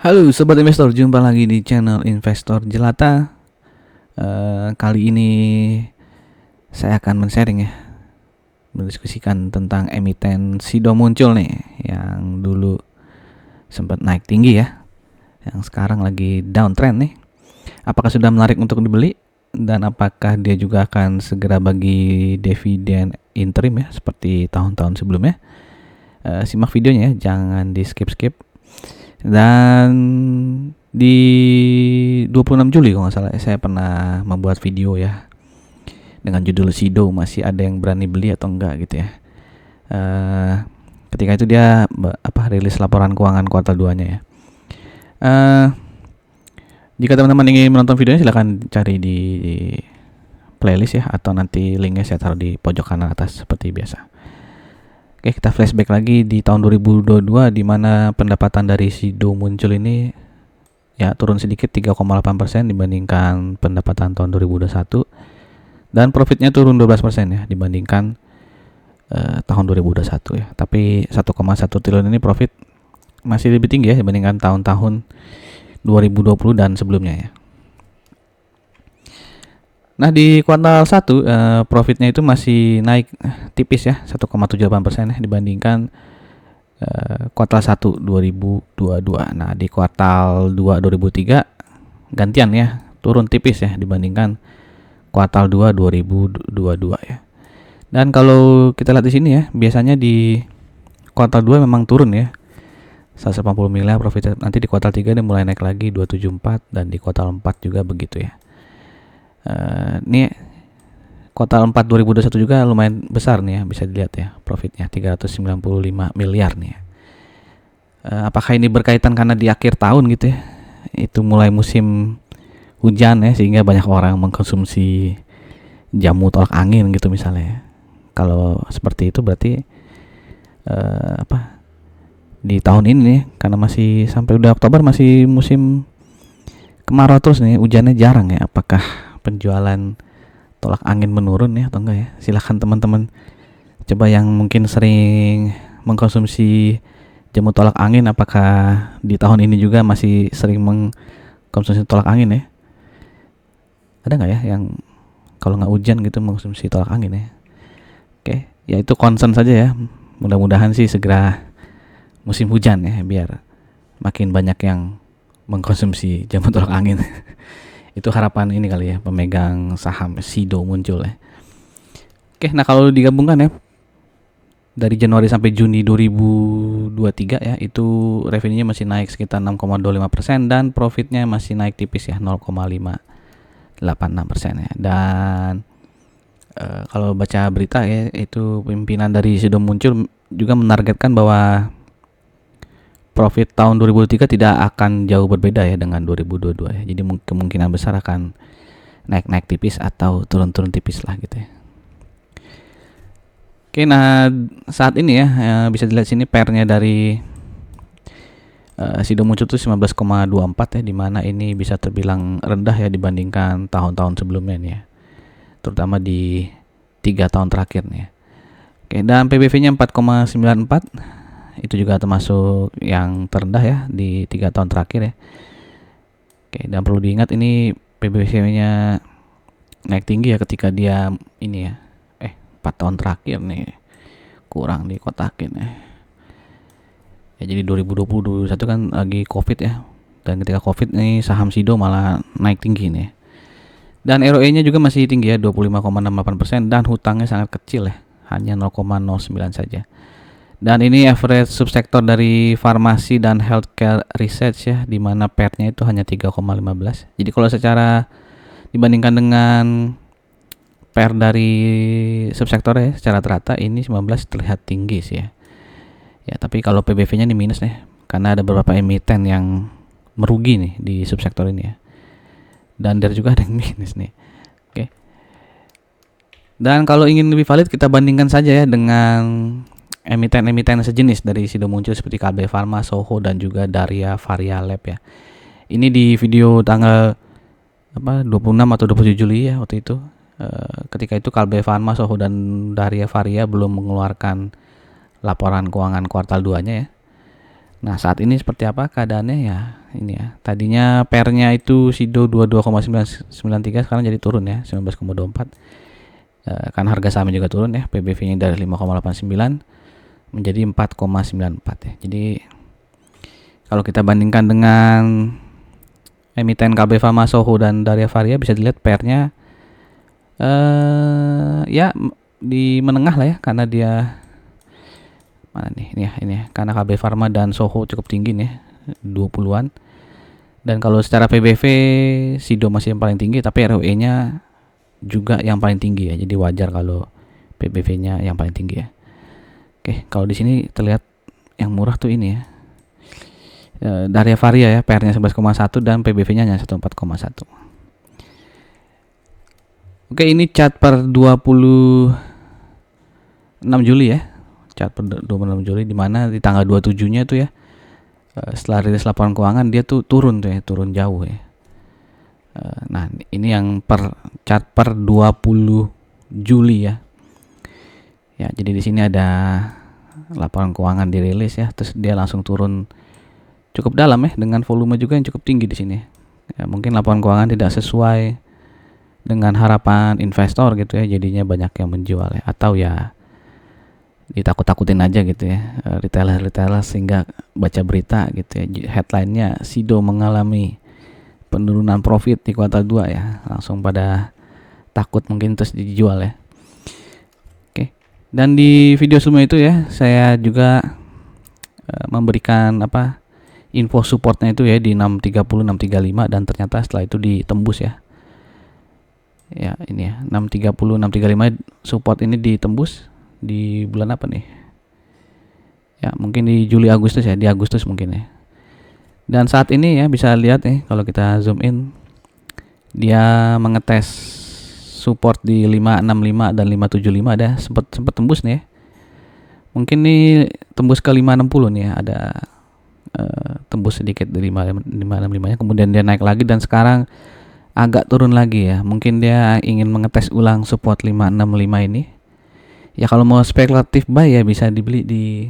Halo Sobat Investor, jumpa lagi di channel Investor Jelata. Kali ini saya akan men-sharing ya, mendiskusikan tentang emiten Sido muncul nih, yang dulu sempat naik tinggi ya, yang sekarang lagi downtrend nih. Apakah sudah menarik untuk dibeli? Dan apakah dia juga akan segera bagi dividen interim ya, seperti tahun-tahun sebelumnya? Simak videonya ya, jangan di skip-skip. Dan di 26 Juli kalau nggak salah saya pernah membuat video ya dengan judul Sido masih ada yang berani beli atau enggak gitu ya. Ketika itu dia rilis laporan keuangan kuartal 2-nya ya. Jika teman-teman ingin menonton videonya silahkan cari di playlist ya, atau nanti linknya saya taruh di pojok kanan atas seperti biasa. Oke, kita flashback lagi di tahun 2022 di mana pendapatan dari Sido muncul ini ya turun sedikit 3,8% dibandingkan pendapatan tahun 2021, dan profitnya turun 12% ya dibandingkan tahun 2021 ya. Tapi 1,1 triliun ini profit masih lebih tinggi ya dibandingkan tahun-tahun 2020 dan sebelumnya ya. Nah, di kuartal 1 profitnya itu masih naik tipis ya, 1,78% ya dibandingkan kuartal 1 2022. Nah, di kuartal 2 2003 gantian ya, turun tipis ya dibandingkan kuartal 2 2022 ya. Dan kalau kita lihat di sini ya, biasanya di kuartal 2 memang turun ya, 180 miliar profit. Nanti di kuartal 3 dia mulai naik lagi 274, dan di kuartal 4 juga begitu ya. Ini kuartal 4 2021 juga lumayan besar nih ya, bisa dilihat ya profitnya 395 miliar nih ya. Apakah ini berkaitan karena di akhir tahun gitu ya, itu mulai musim hujan ya, sehingga banyak orang mengkonsumsi jamu tolak angin gitu misalnya ya. Kalau seperti itu berarti di tahun ini nih, karena masih sampai udah Oktober masih musim kemarau terus nih, hujannya jarang ya, apakah penjualan tolak angin menurun ya atau enggak ya? Silahkan teman-teman coba yang mungkin sering mengkonsumsi jamu tolak angin, apakah di tahun ini juga masih sering mengkonsumsi tolak angin ya? Ada nggak ya yang kalau nggak hujan gitu mengkonsumsi tolak angin ya? Oke, ya itu concern saja ya. Mudah-mudahan sih segera musim hujan ya, biar makin banyak yang mengkonsumsi jamu tolak angin. Itu harapan ini kali ya, pemegang saham Sido muncul ya. Oke, nah kalau digabungkan ya, dari Januari sampai Juni 2023 ya, itu revenue-nya masih naik sekitar 6,25% dan profitnya masih naik tipis ya, 0,586% ya. Dan kalau baca berita ya, itu pimpinan dari Sido muncul juga menargetkan bahwa profit tahun 2023 tidak akan jauh berbeda ya dengan 2022 ya. Jadi kemungkinan besar akan naik-naik tipis atau turun-turun tipis lah gitu ya. Oke, nah saat ini ya, bisa dilihat sini pairnya dari Sido muncul tuh 19,24 ya, dimana ini bisa terbilang rendah ya dibandingkan tahun-tahun sebelumnya nih ya, terutama di 3 tahun terakhir nih ya. Oke, dan PBV-nya 4,94, itu juga termasuk yang terendah ya di 3 tahun terakhir ya. Oke, dan perlu diingat ini PBV-nya naik tinggi ya ketika dia ini ya 4 tahun terakhir nih kurang dikotakin ya. Jadi 2020 2021 kan lagi Covid ya, dan ketika Covid nih saham Sido malah naik tinggi nih. Dan ROE-nya juga masih tinggi ya, 25,68%, dan hutangnya sangat kecil ya, hanya 0,09 saja. Dan ini average subsektor dari farmasi dan healthcare research ya, di mana PER-nya itu hanya 3,15. Jadi kalau secara dibandingkan dengan PER dari subsektor ya, secara rata ini 19 terlihat tinggi sih ya. Ya, tapi kalau PBV-nya ini minus nih, karena ada beberapa emiten yang merugi nih di subsektor ini ya. Dan dari juga ada yang minus nih. Oke. Dan kalau ingin lebih valid, kita bandingkan saja ya dengan emiten-emiten sejenis dari Sido muncul seperti KB Pharma, Soho, dan juga Daria Varia Lab ya. Ini di video tanggal 26 atau 27 Juli ya waktu itu. Ketika itu KB Pharma, Soho, dan Daria Varia belum mengeluarkan laporan keuangan kuartal 2-nya ya. Nah, saat ini seperti apa keadaannya ya? ini ya. Tadinya pairnya itu SIDO 22,993, sekarang jadi turun ya 19,24. Kan harga sahamnya juga turun ya, PBV-nya dari 5,89 menjadi 4,94 ya. Jadi kalau kita bandingkan dengan emiten KB Pharma, Soho dan Daria Varia, bisa dilihat pairnya ya di menengah lah ya, karena dia mana nih, ini ya, karena KB Pharma dan Soho cukup tinggi nih 20-an. Dan kalau secara PBV SIDO masih yang paling tinggi, tapi ROE-nya juga yang paling tinggi ya. Jadi wajar kalau PBV-nya yang paling tinggi ya. Oke, kalau di sini terlihat yang murah tuh ini ya. Daria Varia ya, PR-nya 11,1 dan PBV-nya hanya 14,1. Oke, ini chart per 26 Juli ya. Chart per 26 Juli di mana di tanggal 27-nya tuh ya, setelah rilis laporan keuangan dia tuh turun tuh ya, turun jauh ya. Nah, ini yang per chart per 20 Juli ya. Ya, jadi di sini ada laporan keuangan dirilis ya, terus dia langsung turun cukup dalam ya, dengan volume juga yang cukup tinggi di sini. Ya, mungkin laporan keuangan tidak sesuai dengan harapan investor gitu ya, jadinya banyak yang menjual ya, atau ya ditakut-takutin aja gitu ya, retailer sehingga baca berita gitu ya, headline-nya SIDO mengalami penurunan profit di kuartal 2 ya, langsung pada takut mungkin terus dijual ya. Oke. Dan di video sebelumnya itu ya, saya juga memberikan info supportnya itu ya di 630 635, dan ternyata setelah itu ditembus ya. Ya, ini ya 630 635 support ini ditembus di bulan apa nih? Ya, mungkin di Juli Agustus ya, di Agustus mungkin ya. Dan saat ini ya bisa lihat nih, kalau kita zoom in, dia mengetes support di 565 dan 575, ada sempat tembus nih ya. Mungkin nih tembus ke 560 nih ya, ada tembus sedikit dari 565-nya, kemudian dia naik lagi dan sekarang agak turun lagi ya. Mungkin dia ingin mengetes ulang support 565 ini. Ya kalau mau spekulatif buy ya bisa dibeli di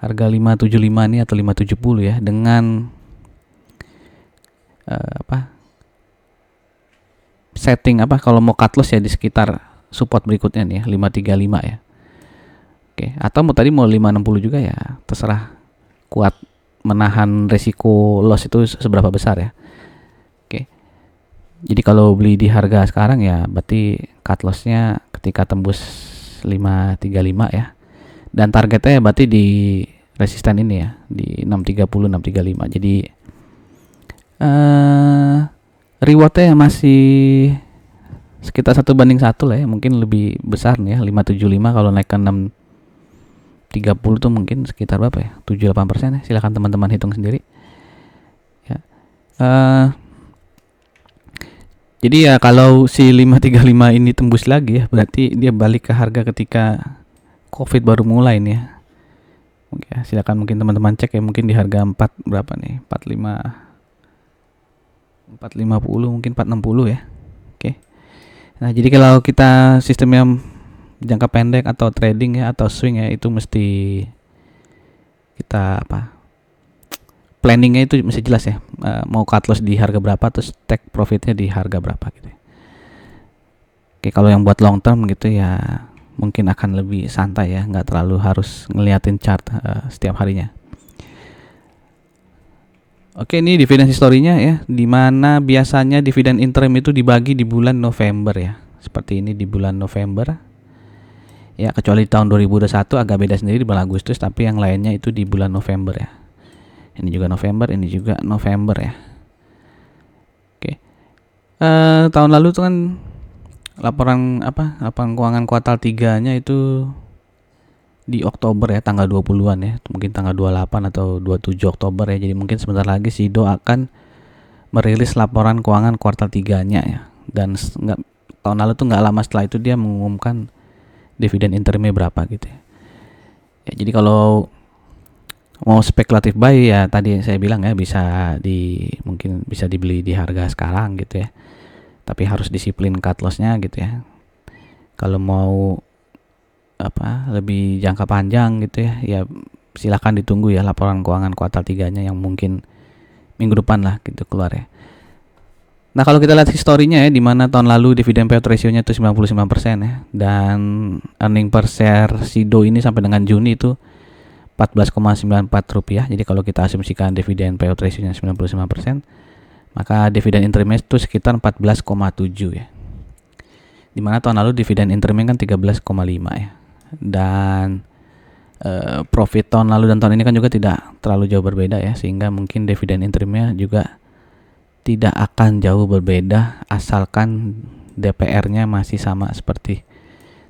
harga 575 nih atau 570 ya, dengan setting kalau mau cut loss ya di sekitar support berikutnya nih ya, 535 ya. Oke, atau tadi mau 560 juga ya, terserah kuat menahan resiko loss itu seberapa besar ya. Oke. Jadi kalau beli di harga sekarang ya berarti cut lossnya ketika tembus 535 ya. Dan targetnya berarti di resisten ini ya, di 630 635. Jadi rewardnya masih sekitar 1:1 lah ya, mungkin lebih besar nih ya, 575 kalau naik ke 630 tuh mungkin sekitar berapa ya, 7-8% ya. Silakan teman-teman hitung sendiri ya. Jadi ya kalau si 535 ini tembus lagi ya, berarti dia balik ke harga ketika COVID baru mulai nih ya. Oke, silakan mungkin teman-teman cek ya, mungkin di harga 4 berapa nih, 450 mungkin 460 ya. Oke. Nah, jadi kalau kita sistemnya jangka pendek atau trading ya, atau swing ya, itu mesti kita planningnya itu mesti jelas ya, mau cut loss di harga berapa, terus take profitnya di harga berapa gitu ya. Oke, kalau yang buat long term gitu ya mungkin akan lebih santai ya, nggak terlalu harus ngeliatin chart setiap harinya. Oke, ini dividen historinya ya, dimana biasanya dividen interim itu dibagi di bulan November ya, seperti ini di bulan November ya, kecuali tahun 2021 agak beda sendiri di bulan Agustus, tapi yang lainnya itu di bulan November ya. Ini juga November, ini juga November ya. Oke. Tahun lalu tuh kan laporan keuangan kuartal 3-nya itu di Oktober ya, tanggal 20-an ya, mungkin tanggal 28 atau 27 Oktober ya. Jadi mungkin sebentar lagi SIDO akan merilis laporan keuangan kuartal 3-nya ya. Dan tahun lalu tuh nggak lama setelah itu dia mengumumkan dividen interimnya berapa gitu ya. Ya, jadi kalau mau spekulatif buy ya tadi saya bilang ya, mungkin bisa dibeli di harga sekarang gitu ya. Tapi harus disiplin cut loss-nya gitu ya. Kalau mau lebih jangka panjang gitu ya, ya silakan ditunggu ya laporan keuangan kuartal 3-nya yang mungkin minggu depan lah gitu keluar ya. Nah kalau kita lihat historinya ya, di mana tahun lalu dividen payout ratio-nya itu 99% ya, dan earning per share Sido ini sampai dengan Juni itu 14,94 rupiah. Jadi kalau kita asumsikan dividen payout ratio-nya 99%, maka dividen interimnya itu sekitar 14,7 ya. Dimana tahun lalu dividen interimnya kan 13,5 ya. Dan profit tahun lalu dan tahun ini kan juga tidak terlalu jauh berbeda ya, sehingga mungkin dividen interimnya juga tidak akan jauh berbeda asalkan DPR-nya masih sama seperti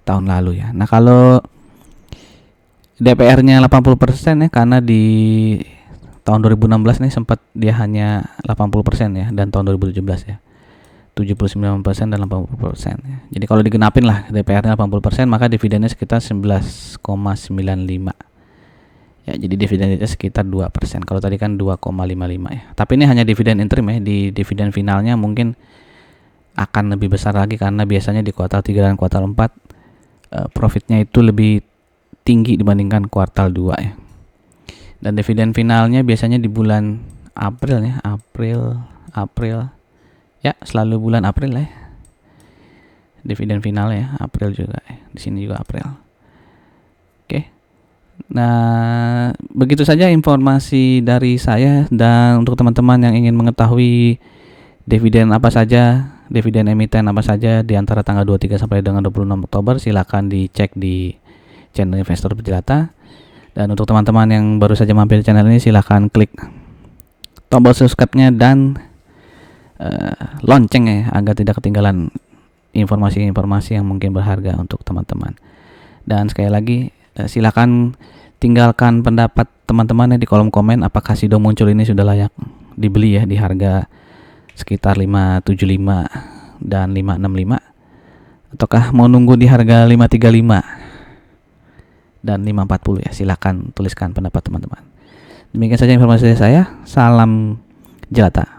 tahun lalu ya. Nah kalau DPR-nya 80% ya, karena di tahun 2016 nih sempat dia hanya 80% ya, dan tahun 2017 ya 79% dan 80% ya. Jadi kalau digenapin lah DPR-nya 80%, maka dividennya sekitar 11,95 ya, jadi dividennya sekitar 2%. Kalau tadi kan 2,55 ya. Tapi ini hanya dividen interim ya. Di dividen finalnya mungkin akan lebih besar lagi, karena biasanya di kuartal 3 dan kuartal 4 profitnya itu lebih tinggi dibandingkan kuartal 2 ya. Dan dividen finalnya biasanya di bulan April ya. April ya, selalu bulan April ya. Dividen final ya, April juga ya. Di sini juga April. Oke. Nah, begitu saja informasi dari saya, dan untuk teman-teman yang ingin mengetahui dividen apa saja, dividen emiten apa saja di antara tanggal 23 sampai dengan 26 Oktober, silakan dicek di channel Investor Berjelata. Dan untuk teman-teman yang baru saja mampir di channel ini, silakan klik tombol subscribe-nya dan lonceng ya, agar tidak ketinggalan informasi-informasi yang mungkin berharga untuk teman-teman. Dan sekali lagi, silakan tinggalkan pendapat teman-teman di kolom komen, apakah Sido muncul ini sudah layak dibeli ya di harga sekitar 575 dan 565, ataukah mau nunggu di harga 535 dan 540 ya. Silakan tuliskan pendapat teman-teman. Demikian saja informasi dari saya. Salam jelata.